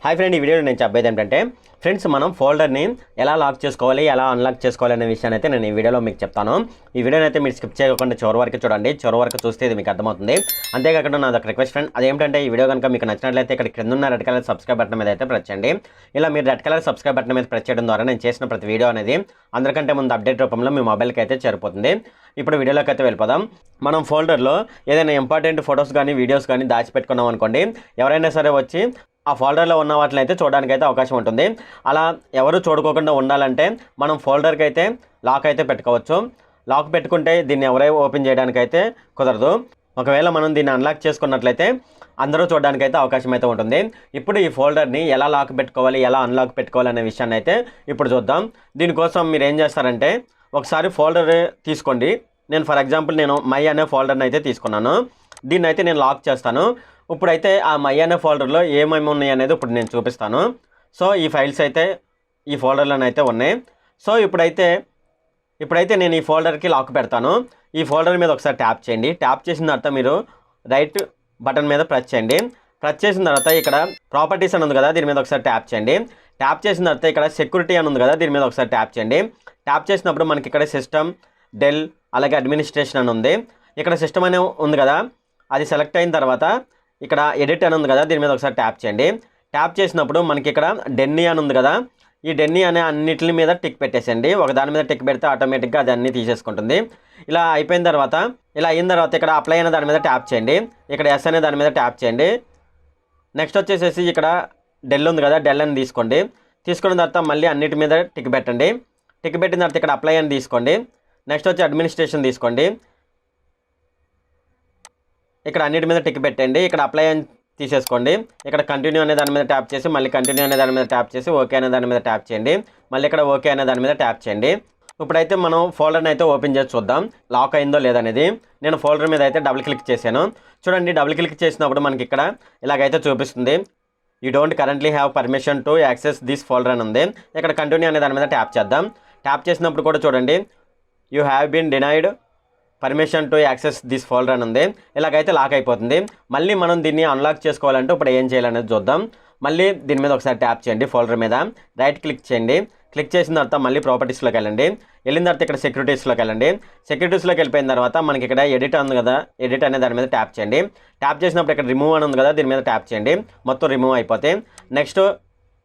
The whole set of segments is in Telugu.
హాయ్ ఫ్రెండ్, ఈ వీడియోలో నేను చెప్పేది ఏంటంటే ఫ్రెండ్స్, మనం ఫోల్డర్ని ఎలా లాక్ చేసుకోవాలి, ఎలా అన్లాక్ చేసుకోవాలి అనే విషయాన్ని అయితే నేను ఈ వీడియోలో మీకు చెప్తాను. ఈ వీడియోని అయితే మీరు స్కిప్ చేయకుండా చివరి వరకు చూడండి. చివరి వరకు చూస్తే ఇది మీకు అర్థమవుతుంది. అంతేకాకుండా నాది ఒక రిక్వెస్ట్ ఫ్రెండ్, అదేంటంటే ఈ వీడియో కనుక మీకు నచ్చినట్లయితే ఇక్కడ కింద ఉన్న రెడ్ కలర్ సబ్స్క్రైబ్ బటన్ మీద అయితే ప్రెస్ చేయండి. ఇలా మీరు రెడ్ కలర్ సబ్స్క్రైబ్ బటన్ మీద ప్రెస్ చేయడం ద్వారా నేను చేసిన ప్రతి వీడియో అనేది అందరికంటే ముందు అప్డేట్ రూపంలో మీ మొబైల్కి అయితే చేరిపోతుంది. ఇప్పుడు వీడియోలోకి అయితే వెళ్ళిపోదాం. మనం ఫోల్డర్లో ఏదైనా ఇంపార్టెంట్ ఫొటోస్ కానీ వీడియోస్ కానీ దాచిపెట్టుకున్నాం అనుకోండి, ఎవరైనా సరే వచ్చి ఆ ఫోల్డర్లో ఉన్న వాటిని అయితే చూడడానికి అయితే అవకాశం ఉంటుంది. అలా ఎవరు చూడుకోకుండా ఉండాలంటే మనం ఫోల్డర్కి అయితే లాక్ అయితే పెట్టుకోవచ్చు. లాక్ పెట్టుకుంటే దీన్ని ఎవరై ఓపెన్ చేయడానికి అయితే కుదరదు. ఒకవేళ మనం దీన్ని అన్లాక్ చేసుకున్నట్లయితే అందరూ చూడడానికి అయితే అవకాశం అయితే ఉంటుంది. ఇప్పుడు ఈ ఫోల్డర్ని ఎలా లాక్ పెట్టుకోవాలి, ఎలా అన్లాక్ పెట్టుకోవాలి అనే విషయాన్ని అయితే ఇప్పుడు చూద్దాం. దీనికోసం మీరు ఏం చేస్తారంటే ఒకసారి ఫోల్డర్ తీసుకోండి. నేను ఫర్ ఎగ్జాంపుల్ మై అనే ఫోల్డర్ని అయితే తీసుకున్నాను. దీన్ని అయితే నేను లాక్ చేస్తాను. ఇప్పుడైతే ఆ మై అనే ఫోల్డర్లో ఏమేమి ఉన్నాయి అనేది ఇప్పుడు నేను చూపిస్తాను. సో ఈ ఫైల్స్ అయితే ఈ ఫోల్డర్లోనే అయితే ఉన్నాయి. సో ఇప్పుడైతే నేను ఈ ఫోల్డర్కి లాక్ పెడతాను. ఈ ఫోల్డర్ మీద ఒకసారి ట్యాప్ చేయండి. ట్యాప్ చేసిన తర్వాత మీరు రైట్ బటన్ మీద ప్రెస్ చేయండి. ప్రెస్ చేసిన తర్వాత ఇక్కడ ప్రాపర్టీస్ అని ఉంది కదా, దీని మీద ఒకసారి ట్యాప్ చేయండి. ట్యాప్ చేసిన తర్వాత ఇక్కడ సెక్యూరిటీ అని ఉంది కదా, దీని మీద ఒకసారి ట్యాప్ చేయండి. ట్యాప్ చేసినప్పుడు మనకి ఇక్కడ సిస్టమ్, డెల్, అలాగే అడ్మినిస్ట్రేషన్ అని ఉంది. ఇక్కడ సిస్టమ్ అనే ఉంది కదా, అది సెలెక్ట్ అయిన తర్వాత ఇక్కడ ఎడిట్ అని ఉంది కదా, దీని మీద ఒకసారి ట్యాప్ చేయండి. ట్యాప్ చేసినప్పుడు మనకి ఇక్కడ డెన్నీ అని ఉంది కదా, ఈ డెన్నీ అనే అన్నిటి మీద టిక్ పెట్టేసండి. ఒక దాని మీద టిక్ పెడితే ఆటోమేటిక్గా అది అన్నీ తీసేసుకుంటుంది. ఇలా అయిపోయిన తర్వాత ఇక్కడ అప్లై అనే దాని మీద ట్యాప్ చేయండి. ఇక్కడ ఎస్ అనే దాని మీద ట్యాప్ చేయండి. నెక్స్ట్ వచ్చేసేసి ఇక్కడ డెల్ ఉంది కదా, డెల్ అని తీసుకోండి. తీసుకున్న తర్వాత మళ్ళీ అన్నిటి మీద టిక్ పెట్టండి. టిక్ పెట్టిన తర్వాత ఇక్కడ అప్లై అని తీసుకోండి. నెక్స్ట్ వచ్చి అడ్మినిస్ట్రేషన్ తీసుకోండి. ఇక్కడ అన్నిటి మీద టిక్ పెట్టండి. ఇక్కడ అప్లై అని తీసేసుకోండి. ఇక్కడ కంటిన్యూ అనే దాని మీద ట్యాప్ చేసి మళ్ళీ కంటిన్యూ అనే దాని మీద ట్యాప్ చేసి ఓకే అనే దాని మీద ట్యాప్ చేయండి. మళ్ళీ ఇక్కడ ఓకే అనే దాని మీద ట్యాప్ చేయండి. ఇప్పుడైతే మనం ఫోల్డర్ని అయితే ఓపెన్ చేసి చూద్దాం లాక్ అయిందో లేదనేది. నేను ఫోల్డర్ మీద అయితే డబుల్ క్లిక్ చేశాను. చూడండి, డబుల్ క్లిక్ చేసినప్పుడు మనకి ఇక్కడ ఇలాగైతే చూపిస్తుంది. You don't currently have permission to access this folder అని ఉంది. ఇక్కడ కంటిన్యూ అనే దాని మీద ట్యాప్ చేద్దాం. ట్యాప్ చేసినప్పుడు కూడా చూడండి, you have been denied permission to access this folder అని ఉంది. ఇలాగైతే లాక్ అయిపోతుంది. మళ్ళీ మనం దీన్ని అన్లాక్ చేసుకోవాలంటే ఇప్పుడు ఏం చేయాలనేది చూద్దాం. మళ్ళీ దీని మీద ఒకసారి ట్యాప్ చేయండి. ఫోల్డర్ మీద రైట్ క్లిక్ చేయండి. క్లిక్ చేసిన తర్వాత మళ్ళీ ప్రాపర్టీస్లోకి వెళ్ళండి. వెళ్ళిన తర్వాత ఇక్కడ సెక్యూరిటీస్లోకి వెళ్ళండి. సెక్యూరిటీస్లోకి వెళ్ళిపోయిన తర్వాత మనకి ఇక్కడ ఎడిట్ ఉంది కదా, ఎడిట్ అనే దాని మీద ట్యాప్ చేయండి. ట్యాప్ చేసినప్పుడు ఇక్కడ రిమూవ్ అని ఉంది కదా, దీని మీద ట్యాప్ చేయండి. మొత్తం రిమూవ్ అయిపోతే నెక్స్ట్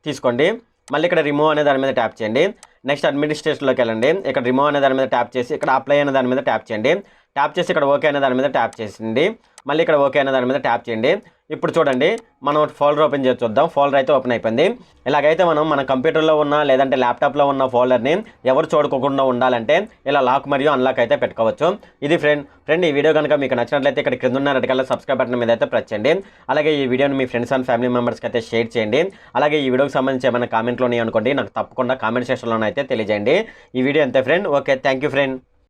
తీసుకోండి. మళ్ళీ ఇక్కడ రిమూవ్ అనే దాని మీద ట్యాప్ చేయండి. నెక్స్ట్ అడ్మినిస్ట్రేషన్లోకి వెళ్ళండి. ఇక్కడ రిమూవ్ అనే దాని మీద ట్యాప్ చేసి ఇక్కడ అప్లై అనే దాని మీద ట్యాప్ చేయండి. ట్యాప్ చేసి ఇక్కడ ఓకే అనే దాని మీద ట్యాప్ చేసింది. మళ్ళీ ఇక్కడ ఓకే అనే దాని మీద ట్యాప్ చేయండి. ఇప్పుడు చూడండి, మనం ఫోల్డర్ ఓపెన్ చేసి చూద్దాం. ఫోల్డర్ అయితే ఓపెన్ అయిపోయింది. ఇలాగైతే మనం మన కంప్యూటర్లో ఉన్న లేదంటే ల్యాప్టాప్లో ఉన్న ఫోల్డర్ని ఎవరు చూడకుండా ఉండాలంటే ఇలా లాక్ మరియు అన్లాక్ అయితే పెట్టుకోవచ్చు. ఇది ఫ్రెండ్ ఈ వీడియో కనుక మీకు నచ్చినట్లయితే ఇక్కడ కింద ఉన్న రెడ్ కలర్ సబ్స్క్రైబ్ బటన్ మీద అయితే ప్రెస్ చేయండి. అలాగే ఈ వీడియోని మీ ఫ్రెండ్స్ అండ్ ఫ్యామిలీ మెంబర్స్కి అయితే షేర్ చేయండి. అలాగే ఈ వీడియోకి సంబంధించి ఏమైనా కామెంట్లోనే అనుకోండి, నాకు తప్పకుండా కామెంట్ సెక్షన్లోనే అయితే తెలియజేయండి. ఈ వీడియో అంతే friend. Okay, thank you friend.